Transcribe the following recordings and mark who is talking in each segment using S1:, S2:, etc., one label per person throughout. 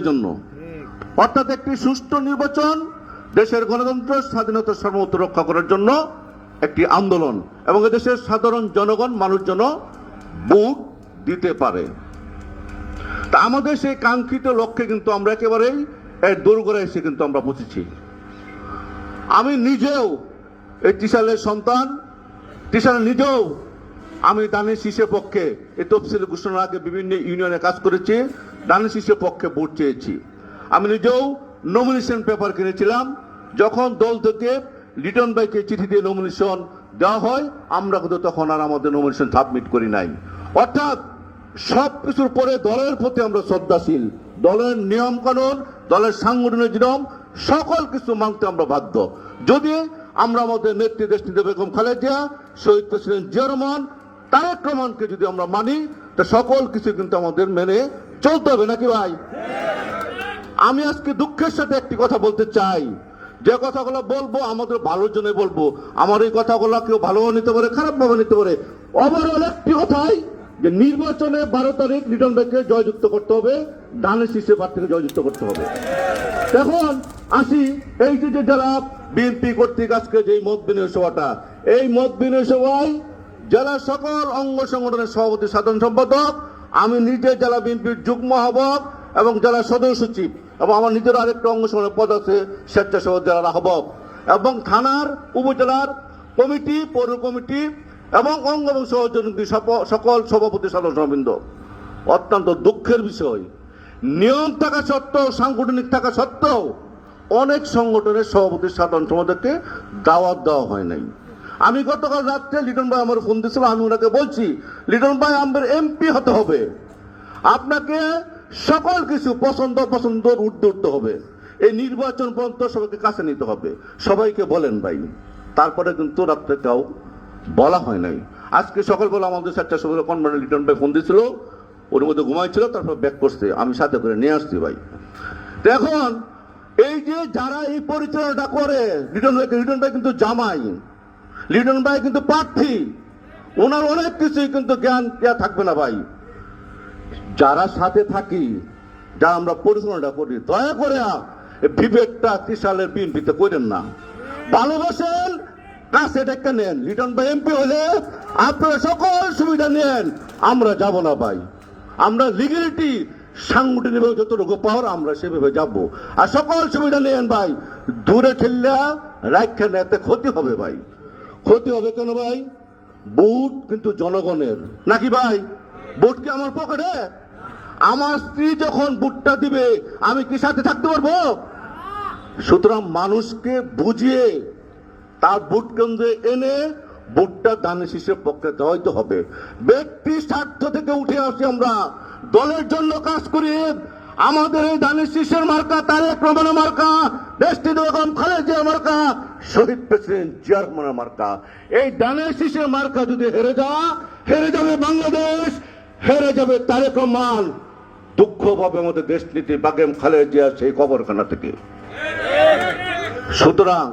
S1: জন্য অর্থাৎ একটি সুষ্ঠু নির্বাচন দেশের গণতন্ত্র স্বাধীনতা সার্বভৌমত্ব রক্ষা করার জন্য একটি আন্দোলন এবং দেশের সাধারণ জনগণ মানুষ যেন ভোট দিতে পারে। তা আমাদের সেই কাঙ্ক্ষিত লক্ষ্যে কিন্তু আমরা একেবারেই দোরগোড়া এসে কিন্তু আমরা পৌঁছেছি। আমি নিজেও এই ত্রিশালের সন্তান, ত্রিশাল নিজেও আমি দানের শীষের পক্ষে এই তফসিল ঘোষণার আগে বিভিন্ন ইউনিয়নে কাজ করেছি, দানের শীষের পক্ষে ভোট চেয়েছি। আমি নিজেও নমিনেশন পেপার কিনেছিলাম। যখন দল থেকে লিটন ভাইকে চিঠি দিয়ে নমিনেশন দেওয়া হয়, আমরা কিন্তু তখন আর আমাদের নমিনেশন সাবমিট করি নাই। অর্থাৎ সব কিছুর পরে দলের প্রতি আমরা শ্রদ্ধাশীল, দলের নিয়ম কানুন, দলের সাংগঠনিক নিয়ম সকল কিছু মানতে আমরা বাধ্য। যদি আমরা আমাদের নেত্রী দেশনেত্রী বেগম খালেদা জিয়া, শহীদ প্রেসিডেন্ট জিয়া রহমান, তারেক রহমানকে যদি আমরা মানি, তা সকল কিছু কিন্তু আমাদের মেনে চলতে হবে, নাকি ভাই? আমি আজকে দুঃখের সাথে একটি কথা বলতে চাই, যে কথাগুলো বলবো আমাদের ভালোর জন্য বলবো। আমার এই কথাগুলো কেউ ভালোও নিতে পারে, খারাপ ভাবে নিতে পারে। ওভারঅল একটি কথাই, যে নির্বাচনে 12 তারিখ লিটন ভাইকে জয়যুক্ত করতে হবে, দানের শীর্ষে প্রার্থীকে জয়যুক্ত করতে হবে। এখন আসি এই যে যারা বিএনপি কর্তৃক আজকে যে মত বিনিময় সভাটা, এই মত বিনিময় সভায় জেলা সকল অঙ্গ সংগঠনের সভাপতি, সাধারণ সম্পাদক, আমি নিজে জেলা বিএনপির যুগ্ম আহ্বায়ক এবং জেলা সদস্য সচিব, এবং আমার নিজের আরেকটা অঙ্গ সংগঠনের পদ আছে স্বেচ্ছাসেবক জেলার আহ্বায়ক, এবং থানার উপজেলার কমিটি, পৌর কমিটি এবং অঙ্গ এবং সহযোগী সকল সভাপতি, সাধারণ সভাবৃন্দ। অত্যন্ত দুঃখের বিষয়, নিয়ম থাকা সত্ত্বেও, সাংগঠনিক থাকা সত্ত্বেও অনেক সংগঠনের সভাপতি, সাধারণ সম্পাদককে দাওয়াত দেওয়া হয় নাই। আমি গতকাল রাত্রে লিটন ভাই আমার ফোন দিয়েছিল, আমি ওনাকে বলছি, লিটন ভাই আমাদের এমপি হতে হবে, আপনাকে সকল কিছু পছন্দর উঠতে উঠতে হবে, এই নির্বাচন পর্যন্ত সবাইকে কাছে নিতে হবে, সবাইকে বলেন ভাই। তারপরে কিন্তু রাত্রে কেউ বলা হয় নাই। আজকে সকালবেলা আমাদের স্বেচ্ছাসেবক কনভেনর লিটন ভাই ফোন দিয়েছিল, ওর মধ্যে ঘুমাইছিল, তারপর ব্যাক করছে, আমি সাথে করে নিয়ে আসছি ভাই। এখন এই যে যারা এই পরিচালনাটা করে, লিটন ভাই কিন্তু জামাই, লিটন ভাই কিন্তু প্রার্থী, ওনার অনেক কিছুই কিন্তু জ্ঞান থাকবে না ভাই। যারা সাথে থাকি, যারা আমরা পরিচালনাটা করি, দয়া করে বিবেকটা ত্রিশালের বিএনপিতে করেন না। ভালোবাসেন, কাছে ডেকে নেন। লিটন ভাই এমপি হলে আপনারা সকল সুবিধা নেন, আমরা যাব না ভাই। আমরা লিগ্যালিটি, সাংগঠনিক যতটুকু পাওয়ার আমরা সেভাবে যাব, আর সকল সুবিধা নেন ভাই। দূরে ঠেললে রাখা নেতে ক্ষতি হবে ভাই। ক্ষতি হবে কেন ভাই? ভোট কিন্তু জনগণের, নাকি ভাই? ভোট কি আমার পকেটে? আমার স্ত্রী যখন ভোটটা দিবে, আমি কি সাথে থাকতে পারবো? সুতরাং মানুষকে বুঝিয়ে তার ভোট কেন্দ্রে এনে ভোটটা দানের শীষের পক্ষে দেওয়াইতে হবে। ব্যক্তি স্বার্থ থেকে উঠে আসি, আমরা দলের জন্য কাজ করি। আমাদের এই দানের শীষের মার্কা তারেক রহমানের মার্কা, দেশটি বেগম খালেদা জিয়ার মার্কা, শহীদ প্রেসিডেন্ট জিয়া রহমানের মার্কা। এই দানের শীষের মার্কা যদি হেরে যাবে বাংলাদেশ, হেরে যাবে তারেক রহমান। দুঃখ পাবে আমাদের দেশ নীতি বেগম খালেদা জিয়া সেই কবরখানা থেকে। সুতরাং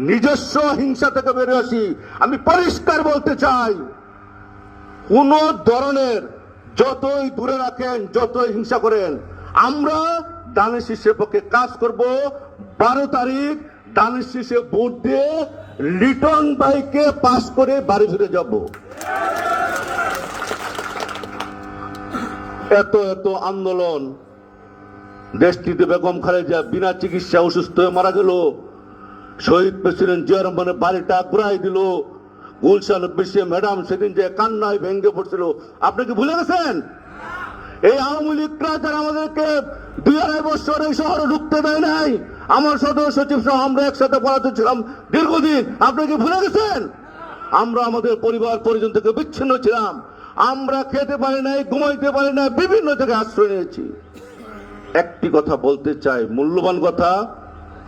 S1: নিজস্ব হিংসা থেকে বেরিয়ে আসি। আমি পরিষ্কার বলতে চাই, কোন ধরনের যতই দূরে রাখেন, যতই হিংসা করেন, আমরা দানের শীষের পক্ষে কাজ করব। 12 তারিখ দানের শীষে ভোট দিয়ে লিটন ভাইকে পাস করে বাড়ি ফিরে যাব। এত আন্দোলন, দেশটিতে বেগম খালেদা বিনা চিকিৎসা অসুস্থ হয়ে মারা গেল, শহীদ প্রেসিডেন্ট জিয়া রহমানের বাড়িটা ঘুরাই দিল, গুলশান বিশ্বে ম্যাডাম সেদিন যে কান্নায় ভেঙে পড়ছিল, আপনি কি ভুলে গেছেন? এই আওয়ামী লীগরা যারা আমাদেরকে 2-2.5 বছর এই শহরে ঢুকতে দেয় নাই, আমার সদস্য সচিব সহ আমরা একসাথে পড়াতে ছিলাম দীর্ঘদিন, আপনি কি ভুলে গেছেন? আমরা আমাদের পরিবার পরিজন থেকে বিচ্ছিন্ন ছিলাম, আমরা খেতে পারি নাই, ঘুমাইতে পারি না, বিভিন্ন জায়গায় আশ্রয় নিয়েছি। একটি কথা বলতে চাই, মূল্যবান কথা,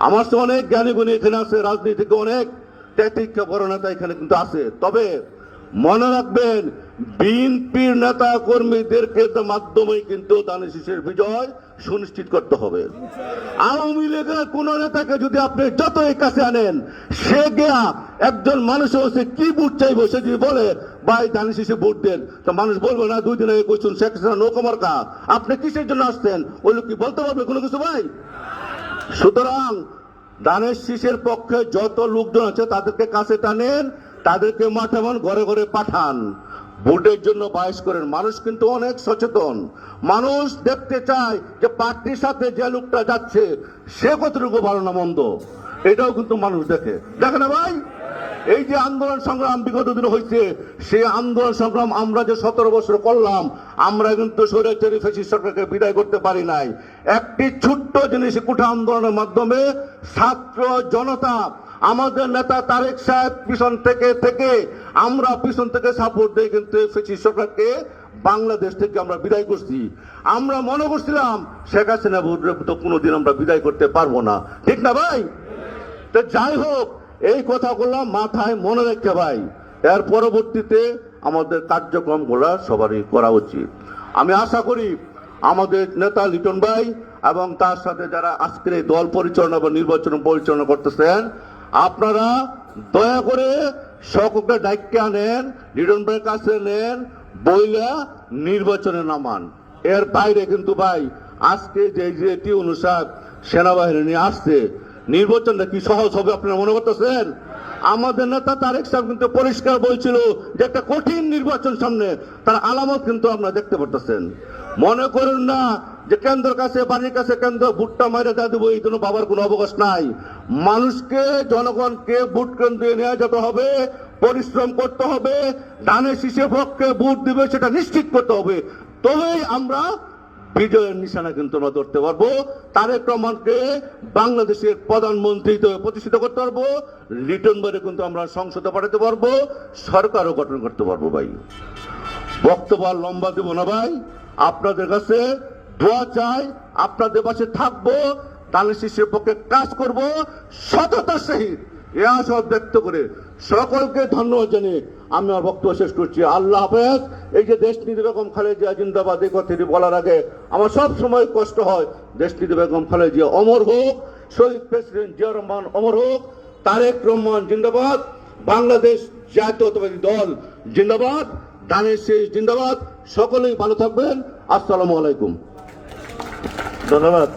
S1: আমার তো অনেক জ্ঞানী গুণী এখানে আছে, রাজনীতি থেকে অনেক ত্যাতিক্ষা বড় নেতা এখানে কিন্তু আছে। তবে মনে রাখবেন, বিএনপির নেতা কর্মীদেরকে মাধ্যমে কিন্তু দানের শীষের বিজয় সুনিশ্চিত করতে হবে। আওয়ামী লীগের কোন নেতাকে যদি আপনি যতই কাছে আনেন, সে গিয়া একজন মানুষ হচ্ছে কি ভোট চাইবো, সে যদি বলে ভাই ধানের শীষে ভোট দেন, তো মানুষ বলবে না 2 দিন আগে কইছেন শেখ হাসিনা নৌকা মার্কা, আপনি কিসের জন্য আসছেন, ওই লোক কি বলতে পারবে কোনো কিছু ভাই? সুতরাং ধানের শীষের পক্ষে যত লোকজন আছে তাদেরকে কাছে টানেন, তাদেরকে মাঠামান ঘরে ঘরে পাঠান, ভোটের জন্য বায়স করেন। মানুষ কিন্তু অনেক সচেতন, মানুষ দেখতে চায় যে পার্টির সাথে যে লোকটা যাচ্ছে সে কতটুকু ভালো না মন্দ, এটাও কিন্তু মানুষ দেখে না ভাই? এই যে আন্দোলন সংগ্রাম বিগত দিনে হয়েছে, সেই আন্দোলন সংগ্রাম আমরা যে 17 বছর করলাম, আমরা কিন্তু স্বৈরাচারী ফ্যাসিস্ট সরকারকে বিদায় করতে পারি নাই। একটি ছোট্ট জিনিস কোঠা আন্দোলনের মাধ্যমে ছাত্র জনতা, আমাদের নেতা তারেক সাহেব পিছন থেকে আমরা পিছন থেকে সাপোর্ট দিয়ে কিন্তু ফ্যাসিস্ট সরকারকে বাংলাদেশ থেকে আমরা বিদায় করছি। আমরা মনে করছিলাম শেখ হাসিনা তো কোনোদিন আমরা বিদায় করতে পারবো না, ঠিক না ভাই? তো যাই হোক, এই কথাগুলো মাথায় মনে রেখে ভাই, এর পরবর্তীতে আমাদের কার্যক্রমগুলো সবারই করা উচিত। আমি আশা করি আমাদের নেতা লিটন ভাই এবং তার সাথে যারা আজকের এই দল পরিচালনা বা নির্বাচন পরিচালনা করতেছেন, আপনারা দয়া করে সকলকে দায়িত্ব আনেন, লিটন ভাইয়ের কাছে নেন, বইলা নির্বাচনে নামান। এর বাইরে কিন্তু ভাই আজকে যে অনুসার সেনাবাহিনী নিয়ে আসছে, নির্বাচনটা কি সহজ হবে আপনারা মনে করতেছেন? আমাদের নেতা তারেক সাহেব কিন্তু পরিষ্কার বলছিল যে একটা কঠিন নির্বাচন সামনে, তার আলামত কিন্তু আপনারা দেখতে পারতেছেন। মনে করুন না যে কেন্দ্রের কাছে বাড়ির কাছে কেন্দ্র ভোটটা মাইরে দেওয়া দেবো, এই জন্য বাবার কোনো অবকাশ নাই। মানুষকে, জনগণকে ভোট কেন্দ্রে নিয়ে যেতে হবে, পরিশ্রম করতে হবে, ধানের শীষের পক্ষে ভোট দিবে সেটা নিশ্চিত করতে হবে, তবেই আমরা বিজয়ের নিশানা কিন্তু আমরা ধরতে পারবো। তারেক রহমানকে বাংলাদেশের প্রধানমন্ত্রী প্রতিষ্ঠিত করতে পারবো, লিটন ভাইকে কিন্তু আমরা সংসদে পাঠাতে পারবো, সরকারও গঠন করতে পারবো। ভাই বক্তব্য লম্বা দেব না ভাই, আপনাদের কাছে দোয়া চাই, আপনাদের পাশে থাকবো, ধানের শীষের পক্ষে কাজ করব সততার সহিত, এ আশা ব্যক্ত করে সকলকে ধন্যবাদ জানিয়ে আমি আমার বক্তব্য শেষ করছি। আল্লাহ হাফেজ। এই যে দেশনীতি বেগম খালেদা জিন্দাবাদ এই কথাটি বলার আগে আমার সব সময় কষ্ট হয়, দেশনীতি বেগম খালেদা জিয়া অমর হোক, শহীদ প্রেসিডেন্ট জিয়া রহমান অমর হোক, তারেক রহমান জিন্দাবাদ, বাংলাদেশ জাতীয়তাবাদী দল জিন্দাবাদ, ধানের শীষ জিন্দাবাদ। সকলেই ভালো থাকবেন। আসসালামু আলাইকুম।
S2: ধন্যবাদ।